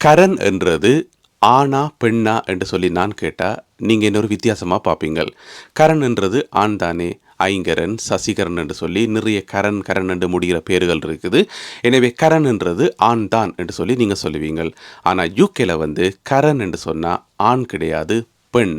கரண் என்றது ஆணா பெண்ணா என்று சொல்லி நான் கேட்டால் நீங்கள் இன்னொரு வித்தியாசமாக பார்ப்பீங்கள். கரண் என்றது ஆண் தானே. ஐங்கரன், சசிகரன் என்று சொல்லி நிறைய கரண் கரண் என்று முடிகிற பேர்கள் இருக்குது. எனவே கரண் என்றது ஆண் தான் என்று சொல்லி நீங்கள் சொல்லுவீங்கள். ஆனால் யூகேல கரண் என்று சொன்னால் ஆண் கிடையாது, பெண்.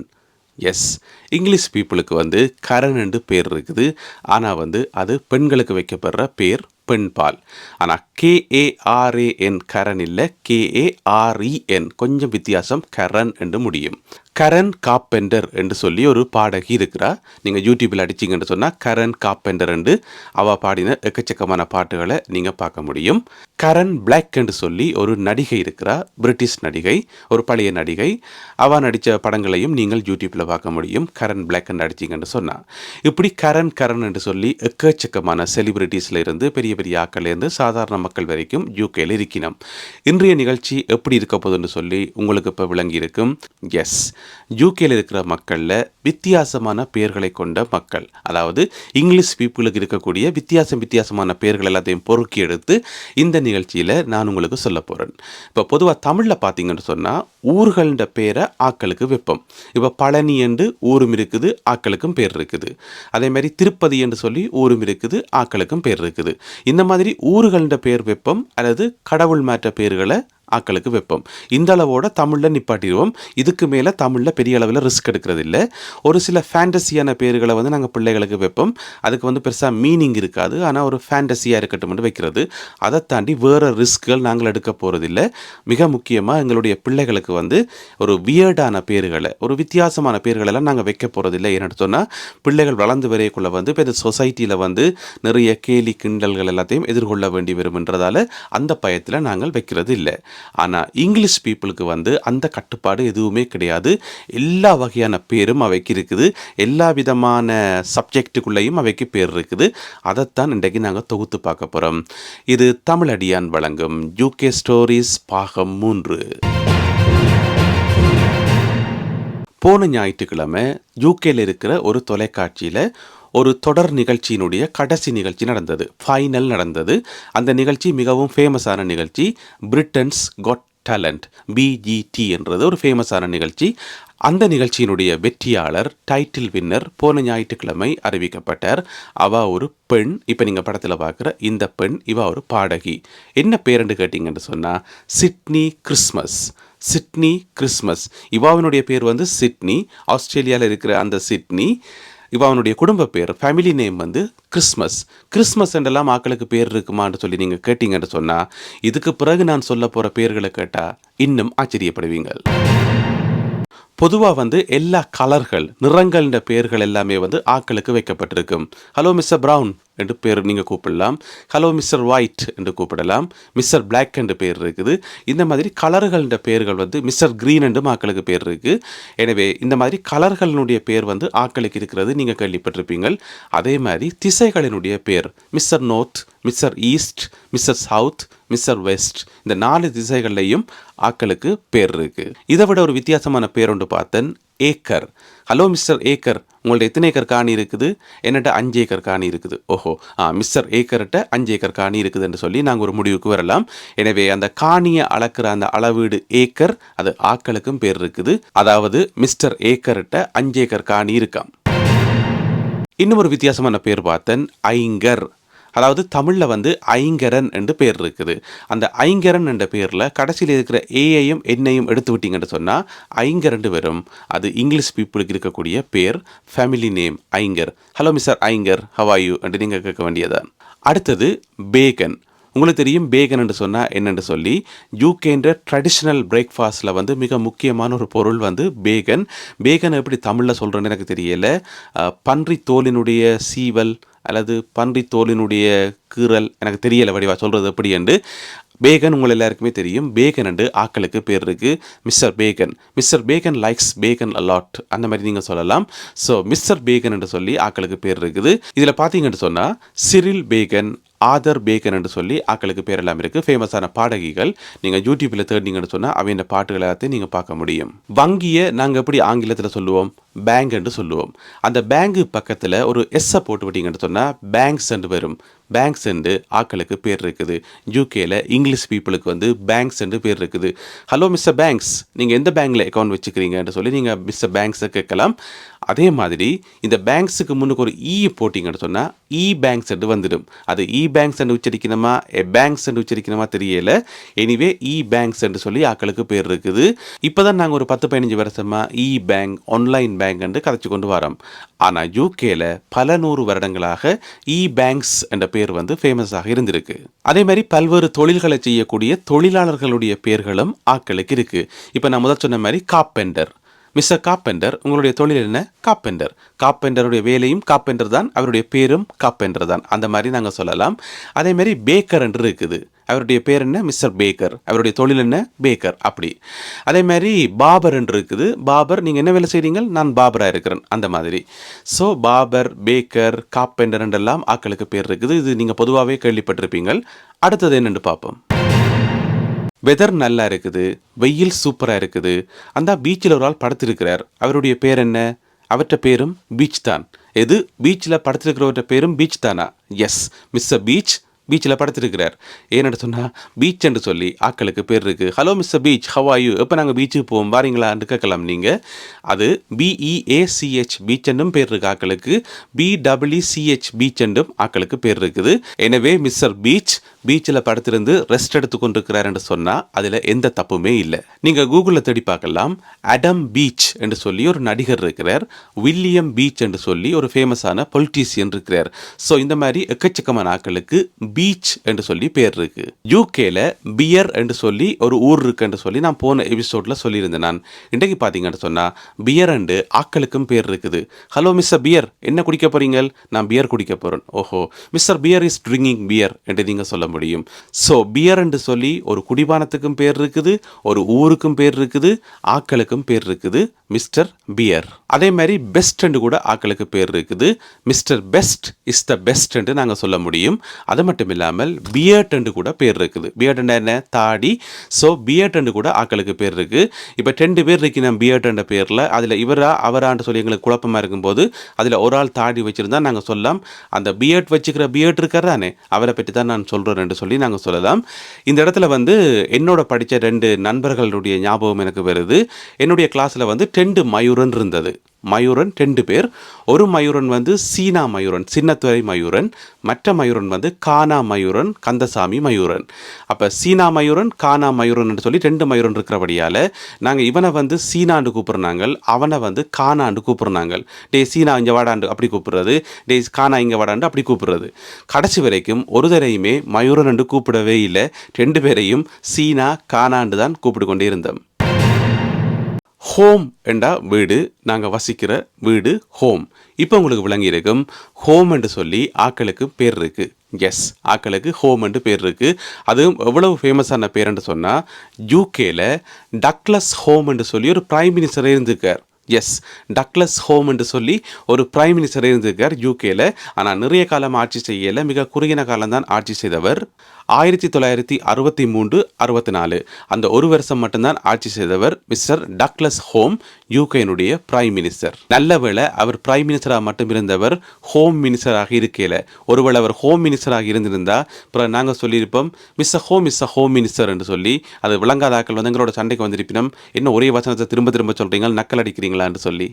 எஸ், இங்கிலீஷ் பீப்புளுக்கு கரண் என்று பேர் இருக்குது. ஆனால் அது பெண்களுக்கு வைக்கப்படுற பேர் பெண் பால். ஆனால் KARAN கரண் இல்லை, KAREN கொஞ்சம் வித்தியாசம், கரண் என்று முடியும். கரண் காப்பெண்டர் என்று சொல்லி ஒரு பாடகி இருக்கிறா. நீங்கள் யூடியூப்பில் அடிச்சிங்கன்னு சொன்னால் கரண் காப்பெண்டர் என்று அவள் பாடின எக்கச்சக்கமான பாட்டுகளை நீங்கள் பார்க்க முடியும். கரண் பிளாக் என்று சொல்லி ஒரு நடிகை இருக்கிறா, பிரிட்டிஷ் நடிகை, ஒரு பழைய நடிகை. அவள் நடித்த படங்களையும் நீங்கள் யூடியூப்பில் பார்க்க முடியும். கரண் பிளாக் என்று அடிச்சிங்கன்னு சொன்னால் இப்படி கரண் கரண் என்று சொல்லி எக்கச்சக்கமான செலிபிரிட்டிஸில் இருந்து பெரிய பெரிய ஆக்கள்லேருந்து சாதாரண மக்கள் வரைக்கும் யூகேல இருக்கணும். இன்றைய நிகழ்ச்சி எப்படி இருக்க போகுதுன்னு சொல்லி உங்களுக்கு இப்போ விளங்கி இருக்கும். எஸ், யூகேல இருக்கிற மக்களில் வித்தியாசமான பெயர்களை கொண்ட மக்கள், அதாவது இங்கிலீஷ் பீப்புளுக்கு இருக்கக்கூடிய வித்தியாசமான பெயர்கள் எல்லாத்தையும் பொறுக்கி எடுத்து இந்த நிகழ்ச்சியில் நான் உங்களுக்கு சொல்ல போகிறேன். இப்போ பொதுவாக தமிழில் பார்த்தீங்கன்னு சொன்னால் ஊர்கள்ன்ற பேரை ஆக்களுக்கு வைப்போம். இப்போ பழனி என்று ஊரும் இருக்குது, ஆக்களுக்கும் பேர் இருக்குது. அதே மாதிரி திருப்பதி என்று சொல்லி ஊரும் இருக்குது, ஆக்களுக்கும் பேர் இருக்குது. இந்த மாதிரி ஊர்கள்ன்ற பேர் வைப்போம், அல்லது கடவுள் மாற்ற பேர்களை ஆக்களுக்கு வைப்போம். இந்த அளவோட தமிழில் நிப்பாட்டிடுவோம். இதுக்கு மேலே தமிழில் பெரிய அளவில் ரிஸ்க் எடுக்கிறது இல்லை. ஒரு சில ஃபேண்டசியான பேர்களை நாங்கள் பிள்ளைகளுக்கு வைப்போம். அதுக்கு பெருசாக மீனிங் இருக்காது, ஆனால் ஒரு ஃபேண்டசியாக இருக்கட்டும் வைக்கிறது. அதை தாண்டி வேறு ரிஸ்க்குகள் நாங்கள் எடுக்க போகிறதில்லை. மிக முக்கியமாக எங்களுடைய பிள்ளைகளுக்கு ஒரு வியர்டான பேர்களை, ஒரு வித்தியாசமான பேர்களெல்லாம் நாங்கள் வைக்க போகிறதில்லை. என்னென்னு சொன்னால் பிள்ளைகள் வளர்ந்து வரைக்குள்ள இப்போ இந்த சொசைட்டியில் நிறைய கேலி கிண்டல்கள் எல்லாத்தையும் எதிர்கொள்ள வேண்டி வரும்ன்றதால அந்த பயத்தில் நாங்கள் வைக்கிறது இல்லை. ஆனால் இங்கிலீஷ் பீப்புளுக்கு அந்த கட்டுப்பாடு எதுவுமே கிடையாது. எல்லா வகையான பேரும் அவைக்கு இருக்குது, எல்லா விதமான சப்ஜெக்டுக்குள்ளேயும் அவைக்கு பேர் இருக்குது. அதைத்தான் இன்றைக்கு நாங்கள் தொகுத்து பார்க்க போகிறோம். இது தமிழடியான் வழங்கும் UK ஸ்டோரிஸ் பாகம் 3. போன ஞாயிற்றுக்கிழமை யூகேல இருக்கிற ஒரு தொலைக்காட்சியில் ஒரு தொடர் நிகழ்ச்சியினுடைய கடைசி நிகழ்ச்சி நடந்தது, ஃபைனல் நடந்தது. அந்த நிகழ்ச்சி மிகவும் ஃபேமஸான நிகழ்ச்சி, பிரிட்டன்ஸ் காட் டேலண்ட், BGT என்றது ஒரு ஃபேமஸான நிகழ்ச்சி. அந்த நிகழ்ச்சியினுடைய வெற்றியாளர், டைட்டில் வின்னர் போன ஞாயிற்றுக்கிழமை அறிவிக்கப்பட்டார். அவ ஒரு பெண். இப்போ நீங்கள் படத்தில் பார்க்குற இந்த பெண், இவ ஒரு பாடகி. என்ன பேருன்னு கேட்டிங்கன்னு சொன்னால் சிட்னி கிறிஸ்மஸ். Sidney Christmas. இவாவினுடைய பேர் சிட்னி, ஆஸ்திரேலியாவில் இருக்கிற அந்த சிட்னி. இவனுடைய குடும்ப பேர், ஃபேமிலி நேம் கிறிஸ்மஸ். கிறிஸ்மஸ் என்றெல்லாம் ஆக்களுக்கு பேர் இருக்குமான்னு சொல்லி நீங்கள் கேட்டிங்கன்னு சொன்னால் இதுக்கு பிறகு நான் சொல்ல போகிற பேர்களை கேட்டால் இன்னும் ஆச்சரியப்படுவீங்க. பொதுவாக எல்லா கலர்கள், நிறங்கள்ன்ற பேர்கள் எல்லாமே ஆக்களுக்கு வைக்கப்பட்டிருக்கும். ஹலோ மிஸ்டர் ப்ரவுன் என்று பேர் நீங்கள் கூப்பிடலாம், ஹலோ மிஸ்டர் ஒயிட் என்று கூப்பிடலாம், மிஸ்டர் பிளாக் என்று பேர் இருக்குது. இந்த மாதிரி கலர்கள்ன்ற பேர்கள் மிஸ்டர் க்ரீன் என்று ஆக்களுக்கு பேர் இருக்குது. எனவே இந்த மாதிரி கலர்களினுடைய பேர் ஆக்களுக்கு இருக்கிறது நீங்கள் கேள்விப்பட்டிருப்பீங்கள். அதே மாதிரி திசைகளினுடைய பேர், mister north, mister east, mister south, mister west, இந்த 4 திசைகள்லையும் ஆக்களுக்கு பேர் இருக்குது. இதை விட ஒரு வித்தியாசமான பேர் ஒன்று பார்த்தேன், ஏக்கர். ஹலோ மிஸ்டர் ஏக்கர், உங்கள்ட்ட எத்தனை ஏக்கர் காணி இருக்குது? என்னட்ட 5 ஏக்கர் காணி இருக்குது. ஓஹோ, மிஸ்டர் ஏக்கர்கிட்ட 5 ஏக்கர் காணி இருக்குதுன்னு சொல்லி நாங்கள் ஒரு முடிவுக்கு வரலாம். எனவே அந்த காணியை அளக்கிற அந்த அளவீடு ஏக்கர், அது ஆக்களுக்கும் பேர் இருக்குது. அதாவது மிஸ்டர் ஏக்கர்கிட்ட 5 ஏக்கர் காணி இருக்காம். இன்னும் ஒரு வித்தியாசமான பேர் பார்த்தேன், ஐங்கர். அதாவது தமிழில் ஐங்கரன் என்று பேர் இருக்குது. அந்த ஐங்கரன் என்ற பேரில் கடைசியில் இருக்கிற ஏஐயும் என்னையும் எடுத்து விட்டீங்கன்னு சொன்னால் ஐங்கரன் வரும். அது இங்கிலீஷ் பீப்புளுக்கு இருக்கக்கூடிய பேர், family name Ainger. Hello mister Ainger, how are you என்று நீங்கள் கேட்க வேண்டியதான். அடுத்தது பேகன். உங்களுக்கு தெரியும் பேகன் என்று சொன்னால் என்னென்று சொல்லி. யூகேன்ற ட்ரெடிஷ்னல் பிரேக்ஃபாஸ்ட்டில் மிக முக்கியமான ஒரு பொருள் பேகன். பேகன் எப்படி தமிழில் சொல்கிறேன்னு எனக்கு தெரியலை. பன்றி தோலினுடைய சீவல் அல்லது பன்றி தோலினுடைய கீறல், எனக்கு தெரியலை வடிவா சொல்கிறது எப்படி என்று. பேகன் உங்கள் எல்லாருக்குமே தெரியும். பேகன் என்று ஆக்களுக்கு பேர் இருக்குது, mister Bacon. Mister Bacon likes bacon a lot, அந்த மாதிரி நீங்கள் சொல்லலாம். ஸோ மிஸ்டர் பேகன் என்று சொல்லி ஆக்களுக்கு பேர் இருக்குது. இதில் பார்த்தீங்கன்னு சொன்னால் சிரில் பேகன், ஆதர் பேக்கன் என்று சொல்லி ஆக்களுக்கு பேரெல்லாம் இருக்குது. ஃபேமஸான பாடகிகள் நீங்கள் யூடியூப்பில் தேடினீங்கன்னு சொன்னால் அவையின் பாட்டுகள் எல்லாத்தையும் நீங்கள் பார்க்க முடியும். வங்கியை நாங்கள் எப்படி ஆங்கிலத்தில் சொல்லுவோம்? பேங்க் என்று சொல்லுவோம். அந்த பேங்கு பக்கத்தில் ஒரு எஸ்ஸை போட்டு விட்டீங்கன்னு சொன்னால் பேங்க்ஸ் என்று வரும். பேங்க்ஸ் என்று ஆக்களுக்கு பேர் இருக்குது. யூகேல இங்கிலீஷ் பீப்புளுக்கு வந்து பேங்க்ஸ் என்று பேர் இருக்குது. ஹலோ மிஸ்டர் பேங்க்ஸ், நீங்கள் எந்த பேங்க்கில் அக்கௌண்ட் வச்சுக்கிறீங்கன்னு சொல்லி நீங்கள் மிஸ்டர் பேங்க்ஸை கேட்கலாம். அதே மாதிரி இந்த பேங்க்ஸுக்கு முன்னுக்கு ஒரு இ போட்டிங்கன்னு சொன்னால் இ பேங்க்ஸ் என்று வந்துடும். அது இ பேங்க்ஸ் என்று உச்சரிக்கணுமா பேங்க்ஸ் என்று உச்சரிக்கணுமா தெரியல. எனிவே இ பேங்க்ஸ் என்று சொல்லி ஆக்களுக்கு பேர் இருக்குது. இப்போ தான் நாங்கள் ஒரு 10-15 வருஷமாக இ பேங்க் ஆன்லைன் பேங்க் என்று கதைச்சு கொண்டு வரோம். ஆனால் யூகேல பல 100 வருடங்களாக இ பேங்க்ஸ் என்ற பேர் வந்து ஃபேமஸாக இருந்திருக்கு. அதே மாதிரி பல்வேறு தொழில்களை செய்யக்கூடிய தொழிலாளர்களுடைய பேர்களும் ஆக்களுக்கு இருக்கு. இப்போ நான் முதல் சொன்ன மாதிரி காப்பெண்டர், மிஸ்டர் காப்பெண்டர், உங்களுடைய தொழில் என்ன? காப்பெண்டர். காப்பெண்டருடைய வேலையும் காப்பெண்டர் தான், அவருடைய பேரும் காப்பெண்டர் தான். அந்த மாதிரி நாங்கள் சொல்லலாம். அதே மாதிரி பேக்கர் என்று இருக்குது. அவருடைய பேர் என்ன? Mister Baker. அவருடைய தொழில் என்ன? பேக்கர். அப்படி. அதே மாதிரி பாபர் என்று இருக்குது. பாபர், நீங்கள் என்ன வேலை செய்கிறீங்க? நான் பாபராக இருக்கிறேன். அந்த மாதிரி. ஸோ பாபர், பேக்கர், காப்பெண்டர் என்றெல்லாம் ஆக்களுக்கு பேர் இருக்குது. இது நீங்கள் பொதுவாகவே கேள்விப்பட்டிருப்பீங்கள். அடுத்தது என்னென்று பார்ப்போம். வெதர் நல்லா இருக்குது, வெயில் சூப்பராக இருக்குது, அந்த பீச்சில் ஒரு ஆள் படுத்திருக்கிறார். அவருடைய பேர் என்ன? அவற்ற பேரும் பீச் தான். எது? பீச்சில் படுத்திருக்கிறவற்ற பேரும் பீச் தானா? எஸ், மிஸ்டர் பீச் பீச்சில் படுத்திருக்கிறார். ஏன்னு சொன்னால் பீச் என்று சொல்லி ஆக்களுக்கு பேர் இருக்குது. Hello mister beach, have are you? எப்போ நாங்கள் பீச்சுக்கு போவோம் வாரீங்களான்னு கேட்கலாம் நீங்கள். அது BEACH பீச் என்றும் பேர் இருக்குது ஆக்களுக்கு. BEECH பீச் என்றும் ஆக்களுக்கு பேர் இருக்குது. எனவே மிஸ்டர் பீச் பீச்சில் படுத்திருந்து ரெஸ்ட் எடுத்து கொண்டிருக்கிறார் என்று சொன்னால் அதில் எந்த தப்புமே இல்லை. நீங்கள் கூகுளில் தேடி பார்க்கலாம். அடம் பீச் என்று சொல்லி ஒரு நடிகர் இருக்கிறார். வில்லியம் பீச் என்று சொல்லி ஒரு ஃபேமஸான பொலிட்டீசியன் இருக்கிறார். ஸோ இந்த மாதிரி எக்கச்சக்கமான ஆக்களுக்கு பீச் என்று சொல்லி பேர் இருக்கு. யூகேல பியர் என்று சொல்லி ஒரு ஊர் இருக்கு என்று சொல்லி நான் போன எபிசோட்ல சொல்லியிருந்தேன். நான் இன்றைக்கு பார்த்தீங்கன்னு சொன்னா பியர் என்று ஆக்களுக்கும் பேர் இருக்குது. ஹலோ மிஸ்டர் பியர், என்ன குடிக்க போறீங்க? நான் பியர் குடிக்க போறேன். ஓஹோ, mister Beer is drinking beer என்று நீங்க சொல்ல முடியும். ஸோ பியர் என்று சொல்லி ஒரு குடிபானத்துக்கும் பேர் இருக்குது, ஒரு ஊருக்கும் பேர் இருக்குது, ஆக்களுக்கும் பேர் இருக்குது. Mister Beer. அதே மாதிரி பெஸ்ட் என்று கூட ஆக்களுக்கு பேர் இருக்குது. Mister Best is the best என்று நாங்கள் சொல்ல முடியும். அது மட்டும் இல்லாமல் பியர்ட் என்று கூட பேர் இருக்குது. பியர்ட் என்ன? தாடி. ஸோ பியர்ட் என்று கூட ஆக்களுக்கு பேர் இருக்குது. இப்போ 2 பேர் இருக்கு நம்ம பியர்ட் என்ற பேரில். அதில் இவரா அவரான்னு சொல்லி எங்களுக்கு குழப்பமாக இருக்கும்போது அதில் ஒரு ஆள் தாடி வச்சுருந்தா நாங்கள் சொல்லலாம் அந்த பியர்ட் வச்சுக்கிற பியர்ட் இருக்கிறதானே அவரை பற்றி தான் நான் சொல்கிறேன் என்று சொல்லி நாங்கள் சொல்லலாம். இந்த இடத்துல வந்து என்னோட படித்த 2 நண்பர்களுடைய ஞாபகம் எனக்கு வருது. என்னுடைய கிளாஸில் வந்து 2 மயூரன் இருந்தது. மயூரன் 2 பேர். ஒரு மயூரன் வந்து சீனா மயூரன், சின்னத்துறை மயூரன். மற்ற மயூரன் வந்து கானா மயூரன், கந்தசாமி மயூரன். அப்போ சீனா மயூரன், கானா மயூரன் சொல்லி 2 மயூரன் இருக்கிறபடியால் நாங்கள் இவனை வந்து சீனாண்டு கூப்பிட்றாங்க, அவனை வந்து கானாண்டு கூப்பிட்றாங்க. டே சீனா இங்கே வாடாண்டு அப்படி கூப்பிடுறது, டே கானா இங்கே வாடாண்டு அப்படி கூப்பிடுறது. கடைசி வரைக்கும் ஒரு தரையுமே மயூரன் என்று கூப்பிடவே இல்லை. 2 பேரையும் சீனா கானாண்டு தான் கூப்பிட்டு கொண்டே இருந்தோம். ஹோம் என்றா வீடு, நாங்கள் வசிக்கிற வீடு ஹோம். இப்போ உங்களுக்கு விளங்கி இருக்கும் ஹோம் என்று சொல்லி ஆக்களுக்கு பேர் இருக்கு. எஸ், ஆக்களுக்கு ஹோம் என்று பேர் இருக்கு. அதுவும் எவ்வளவு ஃபேமஸான பேர் என்று சொன்னால் யூகேல டக்ளஸ் ஹோம் என்று சொல்லி ஒரு பிரைம் மினிஸ்டர் இருந்திருக்கார். எஸ், டக்ளஸ் ஹோம் என்று சொல்லி ஒரு பிரைம் மினிஸ்டர் இருந்திருக்கார் யூகேல. ஆனால் நிறைய காலம் ஆட்சி செய்யலை, மிக குறுகின காலம்தான் ஆட்சி செய்தவர். 1963-64 அந்த ஒரு வருஷம் மட்டும்தான் ஆட்சி செய்தவர் மிஸ்டர் டக்ளஸ் ஹோம், யூகேனுடைய பிரைம் மினிஸ்டர். நல்ல வேளை அவர் பிரைம் மினிஸ்டராக மட்டும் இருந்தவர், ஹோம் மினிஸ்டராக இருக்கல. ஒருவேளை அவர் ஹோம் மினிஸ்டராக இருந்திருந்தா அப்புறம் நாங்கள் சொல்லியிருப்போம் மிஸ்டர் ஹோம் மினிஸ்டர் என்று சொல்லி. அது விளங்காத ஆக்கள் வந்து எங்களோட சண்டைக்கு வந்திருப்பினோம், என்ன ஒரே வசனத்தை திரும்ப திரும்ப சொல்கிறீங்க, நக்கல் அடிக்கிறீங்களான்னு சொல்லி.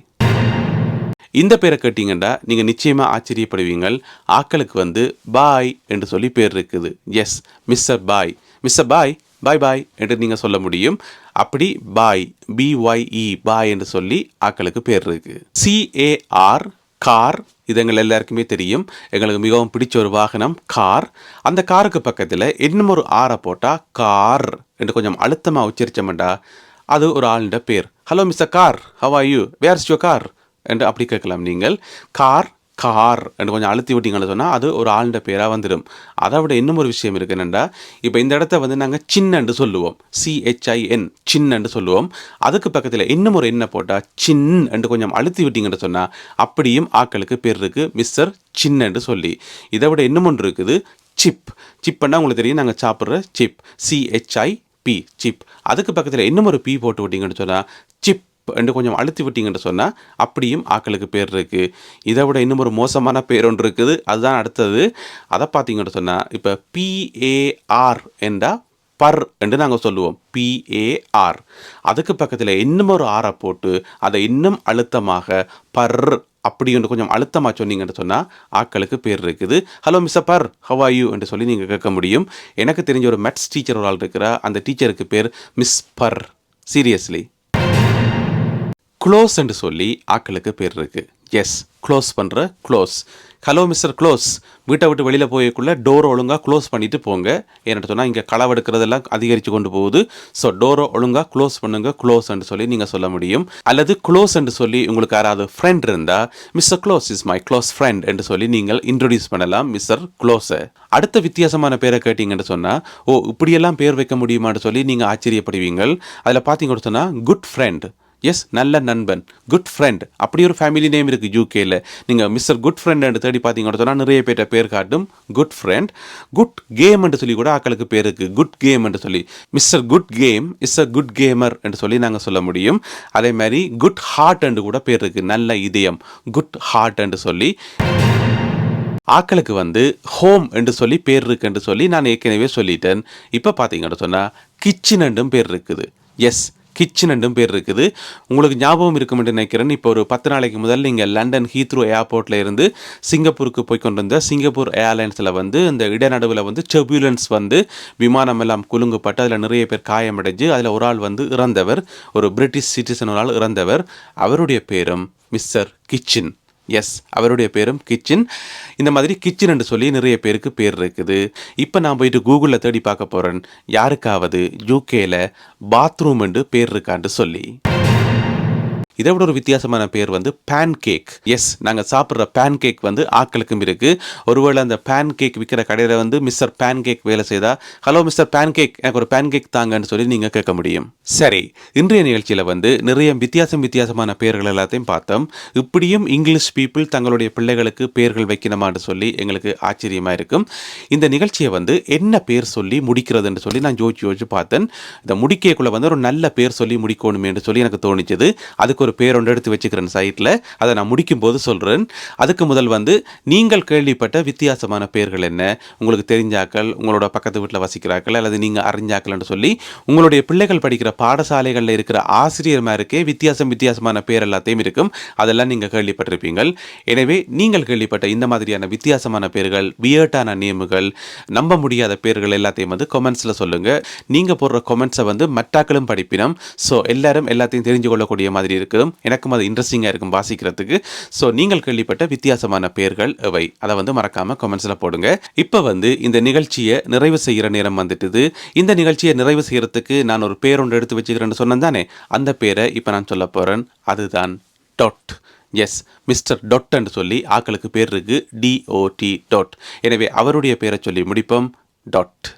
இந்த பேரை கேட்டீங்கன்னா நீங்கள் நிச்சயமாக ஆச்சரியப்படுவீங்கள். ஆக்களுக்கு வந்து பாய் என்று சொல்லி பேர் இருக்குது. எஸ், மிஸ்டர் பாய். மிஸ்டர் பாய், பாய் பாய் என்று நீங்கள் சொல்ல முடியும். அப்படி பாய், BYE பாய் என்று சொல்லி ஆக்களுக்கு பேர் இருக்கு. CAR கார், இது எங்கள் எல்லாருக்குமே தெரியும். எங்களுக்கு மிகவும் பிடிச்ச ஒரு வாகனம் கார். அந்த காருக்கு பக்கத்தில் இன்னும் ஒரு ஆரை போட்டால் கார் என்று கொஞ்சம் அழுத்தமாக உச்சரிச்சோம்டா அது ஒரு ஆளுடைய பேர். Hello mister Car, how are you, where is your car என்று அப்படி கேட்கலாம் நீங்கள். கார் கார் என்று கொஞ்சம் அழுத்தி விட்டீங்கன்னு சொன்னால் அது ஒரு ஆளுடைய பேராக வந்துடும். அதை விட இன்னும் ஒரு விஷயம் இருக்குது என்னென்னா, இப்போ இந்த இடத்த வந்து நாங்கள் சின்னன்னு சொல்லுவோம், CHIN சின்னன்னு சொல்லுவோம். அதுக்கு பக்கத்தில் இன்னும் ஒரு எண்ணெய் போட்டால் சின் என்று கொஞ்சம் அழுத்தி விட்டீங்கன்னு சொன்னால் அப்படியும் ஆக்களுக்கு பேர் இருக்குது, மிஸ்டர் சின்னன்னு சொல்லி. இதை விட இன்னும் ஒன்று இருக்குது, சிப். சிப்புன்னா உங்களுக்கு தெரியும், நாங்கள் சாப்பிட்ற சிப், CHIP சிப். அதுக்கு பக்கத்தில் இன்னும் ஒரு பி போட்டு விட்டீங்கன்னு சொன்னால் சிப் என்று கொஞ்சம் அழுத்தி விட்டீங்கன்னு சொன்னால் அப்படியும் ஆக்களுக்கு பேர் இருக்குது. இதை விட இன்னும் ஒரு மோசமான பேர் ஒன்று இருக்குது, அதுதான் அடுத்தது. அதை பார்த்தீங்கன்னு சொன்னால் இப்போ PAR என்றா பர் என்று நாங்கள் சொல்லுவோம். PAR. அதுக்கு பக்கத்தில் இன்னும் ஒரு ஆரை போட்டு அதை இன்னும் அழுத்தமாக பர் அப்படி என்று கொஞ்சம் அழுத்தமாக சொன்னீங்கன்னு சொன்னால் ஆக்களுக்கு பேர் இருக்குது. Hello Mister per, have are you என்று சொல்லி நீங்கள் கேட்க முடியும். எனக்கு தெரிஞ்ச ஒரு மேத்ஸ் டீச்சர் ஒரு ஆள் இருக்கிற, அந்த டீச்சருக்கு பேர் மிஸ் பர். சீரியஸ்லி. க்ளோஸ் என்று சொல்லி ஆக்களுக்கு பேர் இருக்குது. எஸ், க்ளோஸ் பண்ணுற க்ளோஸ். ஹலோ மிஸ்டர் க்ளோஸ், வீட்டை விட்டு வெளியில் போயக்குள்ளே டோரை ஒழுங்காக க்ளோஸ் பண்ணிவிட்டு போங்க. ஏன்னு சொன்னால் இங்கே களவெடுக்கிறதெல்லாம் அதிகரித்து கொண்டு போகுது. ஸோ டோரை ஒழுங்காக க்ளோஸ் பண்ணுங்க, க்ளோஸ் என்று சொல்லி நீங்கள் சொல்ல முடியும். அல்லது க்ளோஸ் என்று சொல்லி உங்களுக்கு யாராவது ஃப்ரெண்ட் இருந்தால் mister close is my close friend என்று சொல்லி நீங்கள் இன்ட்ரடியூஸ் பண்ணலாம் மிஸ்டர் க்ளோஸை. அடுத்த வித்தியாசமான பேரை கேட்டிங்கன்னு சொன்னால், ஓ இப்படியெல்லாம் பேர் வைக்க முடியுமான்னு சொல்லி நீங்கள் ஆச்சரியப்படுவீங்கள். அதில் பார்த்தீங்கன்னு சொன்னால் குட் ஃப்ரெண்ட். எஸ், நல்ல நண்பன், குட் ஃப்ரெண்ட். அப்படி ஒரு ஃபேமிலி நேம் இருக்குது யூகேயில். நீங்கள் மிஸ்டர் குட் ஃப்ரெண்ட் என்று தேடி பார்த்தீங்கன்னு சொன்னால் நிறைய பேர்ட்ட பேர் காட்டும் குட் ஃப்ரெண்ட். குட் கேம் என்று சொல்லி கூட ஆக்களுக்கு பேர் இருக்குது. குட் கேம் என்று சொல்லி mister Good Game is a good gamer என்று சொல்லி நாங்கள் சொல்ல முடியும். அதே மாதிரி குட் ஹார்ட் என்று கூட பேர் இருக்குது, நல்ல இதயம், குட் ஹார்ட் என்று சொல்லி. ஆக்களுக்கு ஹோம் என்று சொல்லி பேர் இருக்கு என்று சொல்லி நான் ஏற்கனவே சொல்லிட்டேன். இப்போ பார்த்தீங்கன்னு சொன்னால் கிச்சன் என்றும் பேர் இருக்குது. எஸ், கிச்சன் என்றும் பேர் இருக்குது. உங்களுக்கு ஞாபகம் இருக்கும் என்று நினைக்கிறேன். இப்போ ஒரு 10 நாளைக்கு முதல் நீங்கள் லண்டன் ஹீத்ரோ ஏர்போர்ட்டில் இருந்து சிங்கப்பூருக்கு போய் கொண்டு வந்த சிங்கப்பூர் ஏர்லைன்ஸில் இந்த இடநடுவில் டர்புலன்ஸ் விமானம் எல்லாம் குலுங்கப்பட்டு அதில் நிறைய பேர் காயமடைஞ்சு அதில் ஒரு ஆள் இறந்தவர், ஒரு பிரிட்டிஷ் சிட்டிசன் ஒரு ஆள் இறந்தவர். அவருடைய பேரும் மிஸ்டர் கிச்சன். எஸ், அவருடைய பேரும் கிச்சன். இந்த மாதிரி கிச்சன் என்று சொல்லி நிறைய பேருக்கு பேர் இருக்குது. இப்போ நான் போயிட்டு கூகுளில் தேடி பார்க்க போகிறேன், யாருக்காவது யூகேல பாத்ரூம் என்று பேர் இருக்கான்னு சொல்லி. இதை விட ஒரு வித்தியாசமான பேர் பேன் கேக். எஸ், நாங்கள் சாப்பிட்ற பேன் கேக் ஆக்களுக்கும் இருக்குது. ஒருவேளை அந்த பேன் கேக் விற்கிற கடையில் மிஸ்டர் பேன் கேக் வேலை செய்தால், ஹலோ மிஸ்டர் பேன் கேக், எனக்கு ஒரு பேன் கேக் தாங்கன்னு சொல்லி நீங்கள் கேட்க முடியும். சரி, இன்றைய நிகழ்ச்சியில் நிறைய வித்தியாசமான பேர்கள் எல்லாத்தையும் பார்த்தோம். இப்படியும் இங்கிலீஷ் பீப்புள் தங்களுடைய பிள்ளைகளுக்கு பேர்கள் வைக்கணுமான்னு சொல்லி எங்களுக்கு ஆச்சரியமாக இருக்கும். இந்த நிகழ்ச்சியை என்ன பேர் சொல்லி முடிக்கிறதுன்னு சொல்லி நான் யோசிச்சு பார்த்தேன். இந்த முடிக்கைக்குள்ளே ஒரு நல்ல பேர் சொல்லி முடிக்கணுமேன்னு சொல்லி எனக்கு தோணிச்சது. அதுக்கு ஒரு பேர் ஒன்று எடுத்து வச்சுக்கிறேன் சைட்டில், அதை நான் முடிக்கும் போது சொல்கிறேன். அதுக்கு முதல் நீங்கள் கேள்விப்பட்ட வித்தியாசமான பேர்கள் என்ன, உங்களுக்கு தெரிஞ்சாக்கள், உங்களோட பக்கத்து வீட்டில் வசிக்கிறாக்கள், அல்லது நீங்கள் அறிஞ்சாக்கள்னு சொல்லி உங்களுடைய பிள்ளைகள் படிக்கிற பாடசாலைகளில் இருக்கிற ஆசிரியர்மாருக்கே வித்தியாசமான பேர் எல்லாத்தையும் இருக்கும். அதெல்லாம் நீங்கள் கேள்விப்பட்டிருப்பீங்கள். எனவே நீங்கள் கேள்விப்பட்ட இந்த மாதிரியான வித்தியாசமான பேர்கள், வியர்ட்டான நேமுகள், நம்ப முடியாத பேர்கள் எல்லாத்தையும் கமெண்ட்ஸில் சொல்லுங்கள். நீங்கள் போடுற கமெண்ட்ஸை மற்றாக்களும் படிப்பினோம். ஸோ எல்லாரும் எல்லாத்தையும் தெரிஞ்சு கொள்ளக்கூடிய மாதிரி இருக்கும். எனக்கும் அது இன்ட்ரெஸ்டிங்காக இருக்கும் வாசிக்கிறதுக்கு. ஸோ நீங்கள் கேள்விப்பட்ட வித்தியாசமான பேர்கள் எவை, அதை மறக்காமல் கமெண்ட்ஸில் போடுங்க. இப்போ இந்த நிகழ்ச்சியை நிறைவு செய்கிற நேரம் வந்துட்டுது. இந்த நிகழ்ச்சியை நிறைவு செய்கிறதுக்கு நான் ஒரு பேர் ஒன்று எடுத்து வச்சுக்கிறேன்னு சொன்னேன் தானே, அந்த பேரை இப்போ நான் சொல்ல போகிறேன். அதுதான் டொட். எஸ், மிஸ்டர் டொட் என்று சொல்லி ஆக்களுக்கு பேர் இருக்கு, DOT. எனவே அவருடைய பேரை சொல்லி முடிப்போம், டொட்.